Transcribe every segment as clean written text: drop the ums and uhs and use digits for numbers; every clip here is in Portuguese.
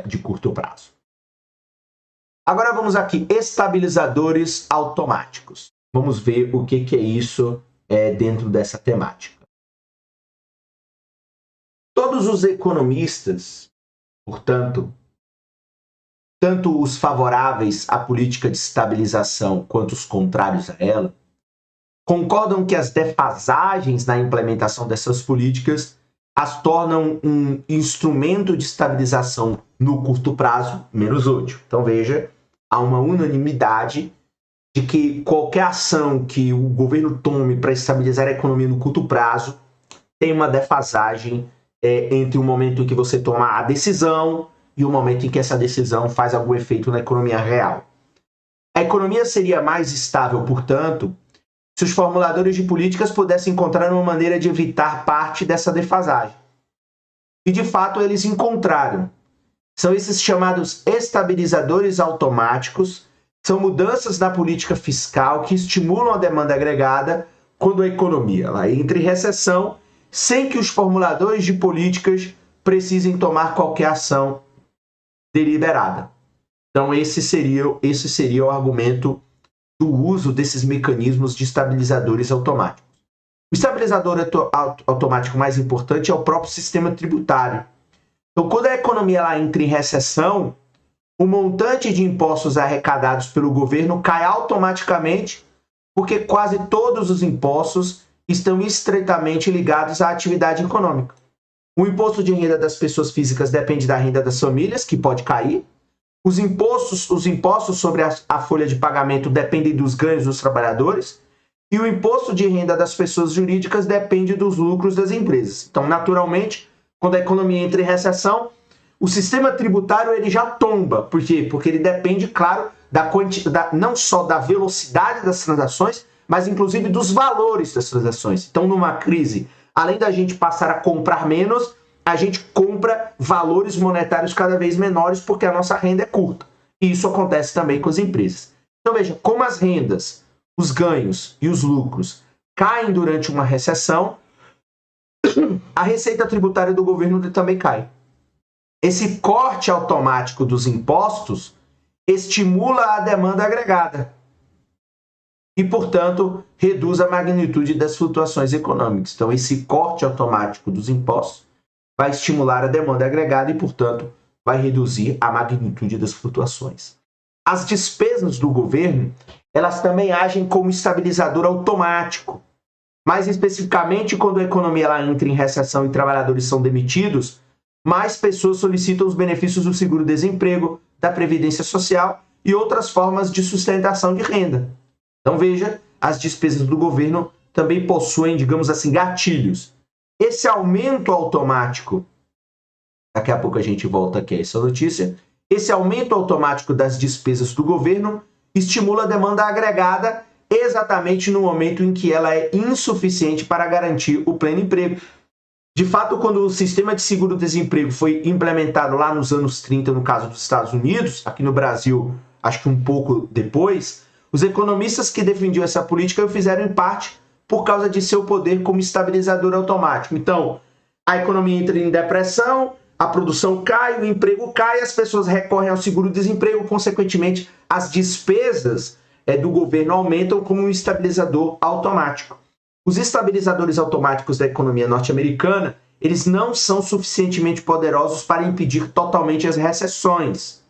de curto prazo. Agora vamos aqui, estabilizadores automáticos. Vamos ver o que é isso dentro dessa temática. Todos os economistas, portanto, tanto os favoráveis à política de estabilização quanto os contrários a ela, concordam que as defasagens na implementação dessas políticas as tornam um instrumento de estabilização no curto prazo menos útil. Então veja, há uma unanimidade de que qualquer ação que o governo tome para estabilizar a economia no curto prazo tem uma defasagem entre o momento em que você toma a decisão e o momento em que essa decisão faz algum efeito na economia real. A economia seria mais estável, portanto, se os formuladores de políticas pudessem encontrar uma maneira de evitar parte dessa defasagem. E, de fato, eles encontraram. São esses chamados estabilizadores automáticos, são mudanças na política fiscal que estimulam a demanda agregada quando a economia entra em recessão, sem que os formuladores de políticas precisem tomar qualquer ação deliberada. Então, esse seria o argumento do uso desses mecanismos de estabilizadores automáticos. O estabilizador automático mais importante é o próprio sistema tributário. Então, quando a economia entra em recessão, o montante de impostos arrecadados pelo governo cai automaticamente, porque quase todos os impostos estão estreitamente ligados à atividade econômica. O imposto de renda das pessoas físicas depende da renda das famílias, que pode cair. Os impostos sobre a folha de pagamento dependem dos ganhos dos trabalhadores. E o imposto de renda das pessoas jurídicas depende dos lucros das empresas. Então, naturalmente, quando a economia entra em recessão, o sistema tributário ele já tomba. Por quê? Porque ele depende, claro, não só da velocidade das transações, mas inclusive dos valores das transações. Então, numa crise, além da gente passar a comprar menos, a gente compra valores monetários cada vez menores porque a nossa renda é curta. E isso acontece também com as empresas. Então, veja, como as rendas, os ganhos e os lucros caem durante uma recessão, a receita tributária do governo também cai. Esse corte automático dos impostos estimula a demanda agregada e, portanto, reduz a magnitude das flutuações econômicas. Então, esse corte automático dos impostos vai estimular a demanda agregada e, portanto, vai reduzir a magnitude das flutuações. As despesas do governo, elas também agem como estabilizador automático. Mais especificamente, quando a economia entra em recessão e trabalhadores são demitidos, mais pessoas solicitam os benefícios do seguro-desemprego, da previdência social e outras formas de sustentação de renda. Então, veja, as despesas do governo também possuem, digamos assim, gatilhos. Esse aumento automático, daqui a pouco a gente volta aqui a essa notícia, esse aumento automático das despesas do governo estimula a demanda agregada exatamente no momento em que ela é insuficiente para garantir o pleno emprego. De fato, quando o sistema de seguro-desemprego foi implementado lá nos anos 30, no caso dos Estados Unidos, aqui no Brasil, acho que um pouco depois, os economistas que defendiam essa política o fizeram em parte por causa de seu poder como estabilizador automático. Então, a economia entra em depressão, a produção cai, o emprego cai, as pessoas recorrem ao seguro-desemprego, consequentemente, as despesas do governo aumentam como um estabilizador automático. Os estabilizadores automáticos da economia norte-americana, eles não são suficientemente poderosos para impedir totalmente as recessões.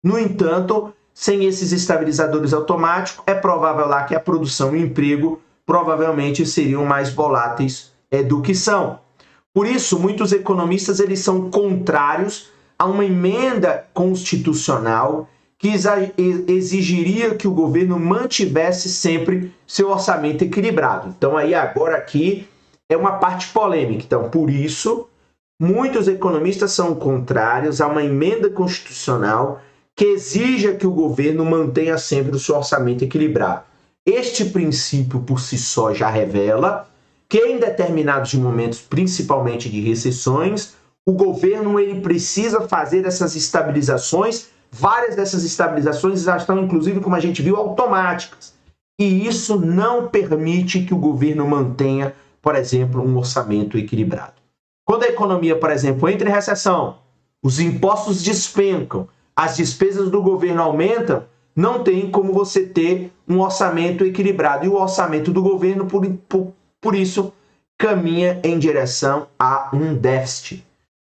No entanto, sem esses estabilizadores automáticos, é provável lá que a produção e o emprego provavelmente seriam mais voláteis do que são. Por isso, muitos economistas eles são contrários a uma emenda constitucional que exigiria que o governo mantivesse sempre seu orçamento equilibrado. Então, aí agora aqui é uma parte polêmica. Então, por isso, muitos economistas são contrários a uma emenda constitucional que exija que o governo mantenha sempre o seu orçamento equilibrado. Este princípio, por si só, já revela que em determinados momentos, principalmente de recessões, o governo ele precisa fazer essas estabilizações. Várias dessas estabilizações já estão, inclusive, como a gente viu, automáticas. E isso não permite que o governo mantenha, por exemplo, um orçamento equilibrado. Quando a economia, por exemplo, entra em recessão, os impostos despencam, as despesas do governo aumentam, não tem como você ter um orçamento equilibrado. E o orçamento do governo, por isso, caminha em direção a um déficit.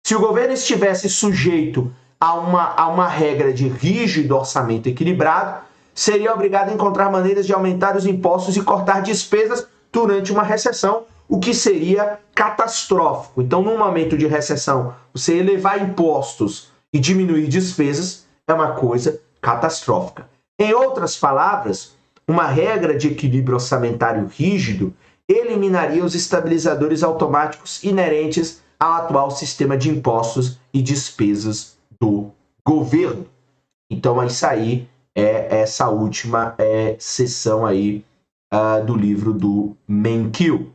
Se o governo estivesse sujeito a uma regra de rígido orçamento equilibrado, seria obrigado a encontrar maneiras de aumentar os impostos e cortar despesas durante uma recessão, o que seria catastrófico. Então, num momento de recessão, você elevar impostos e diminuir despesas é uma coisa catastrófica. Em outras palavras, uma regra de equilíbrio orçamentário rígido eliminaria os estabilizadores automáticos inerentes ao atual sistema de impostos e despesas do governo. Então, isso aí é essa última sessão aí do livro do Menkil.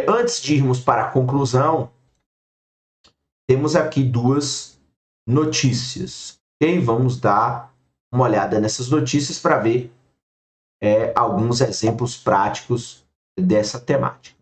Antes de irmos para a conclusão, temos aqui duas notícias. Okay? Vamos dar uma olhada nessas notícias para ver alguns exemplos práticos dessa temática.